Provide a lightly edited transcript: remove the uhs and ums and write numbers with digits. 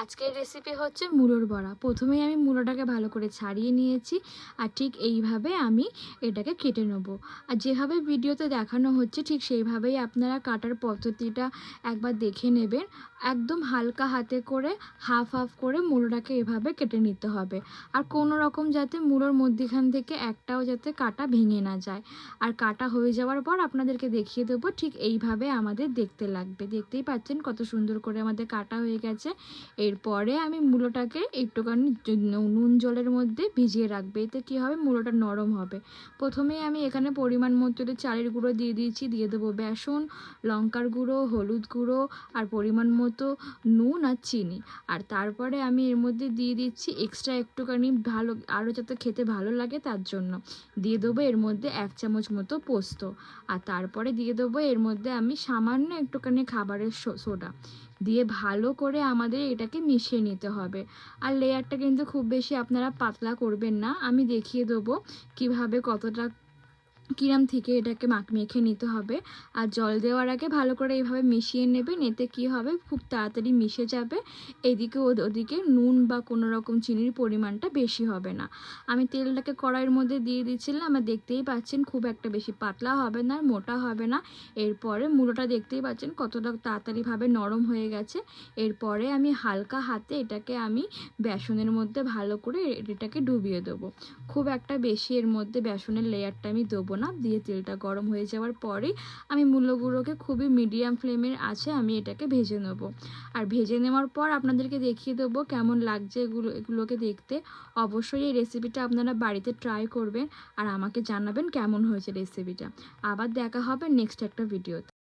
আজকের রেসিপি হচ্ছে মূলোর বড়া। প্রথমেই আমি মূলোটাকে ভালো করে ছাড়িয়ে নিয়েছি, আর ঠিক এইভাবে আমি এটাকে কেটে নেব। আর যেভাবে ভিডিওতে দেখানো হচ্ছে ঠিক সেইভাবেই আপনারা কাটার পদ্ধতিটা একবার দেখে নেবেন। একদম হালকা হাতে করে হাফ হাফ করে মূলোটাকে এভাবে কেটে নিতে হবে। আর কোনো রকম যাতে মূলোর মধ্যিখান থেকে একটাও যাতে কাটা ভেঙে না যায়। আর কাটা হয়ে যাওয়ার পর আপনাদেরকে দেখিয়ে দেবো ঠিক এইভাবে আমাদের দেখতে লাগবে। দেখতেই পাচ্ছেন কত সুন্দর করে আমাদের কাটা হয়ে গেছে। এরপরে আমি মূলোটাকে একটুখানি নুন জলের মধ্যে ভিজিয়ে রাখবে। এতে কী হবে, মূলোটা নরম হবে। প্রথমেই আমি এখানে পরিমাণ মতো চালের গুঁড়ো দিয়ে দিয়েছি, দিয়ে দেবো বেসন, লঙ্কার গুঁড়ো, হলুদ গুঁড়ো আর পরিমাণ মতো নুন আর চিনি। আর তারপরে আমি এর মধ্যে দিয়ে দিচ্ছি এক্সট্রা একটুখানি ভালো আরও যাতে খেতে ভালো লাগে তার জন্য দিয়ে দেবো এর মধ্যে 1 চামচ মতো পোস্ত। আর তারপরে দিয়ে দেবো এর মধ্যে আমি সামান্য একটুখানি খাবারের সোডা দিয়ে ভালো করে আমাদের এটাকে মিশিয়ে নিতে হবে। আর লেয়ারটা কিন্তু খুব বেশি আপনারা পাতলা করবেন না। আমি দেখিয়ে দেবো কিভাবে কতটা কিরাম থেকে এটাকে মেখে নিতে হবে। আর জল দেওয়ার আগে ভালো করে এইভাবে মিশিয়ে নেবেন। এতে কি হবে, খুব তাড়াতাড়ি মিশে যাবে। এদিকে ওদিকে নুন বা কোনো রকম চিনির পরিমাণটা বেশি হবে না। আমি তেলটাকে কড়াইয়ের মধ্যে দিয়ে দিচ্ছিলাম। আমার দেখতেই পাচ্ছেন খুব একটা বেশি পাতলা হবে না, মোটা হবে না। এরপরে মূলোটা দেখতেই পাচ্ছেন কতটা তাড়াতাড়িভাবে নরম হয়ে গেছে। এরপরে আমি হালকা হাতে এটাকে আমি বেসনের মধ্যে ভালো করে এটাকে ডুবিয়ে দেবো। খুব একটা বেশি এর মধ্যে বেসনের লেয়ারটা আমি দেবো না। দিয়ে তেলটা গরম হয়ে যাওয়ার পরেই আমি মূলোগুলোকে খুবই মিডিয়াম ফ্লেমের আছে আমি এটাকে ভেজে নেব। আর ভেজে নেওয়ার পর আপনাদেরকে দেখিয়ে দেবো কেমন লাগছে এগুলোকে দেখতে। অবশ্যই এই রেসিপিটা আপনারা বাড়িতে ট্রাই করবেন আর আমাকে জানাবেন কেমন হয়েছে রেসিপিটা। আবার দেখা হবে নেক্সট একটা ভিডিওতে।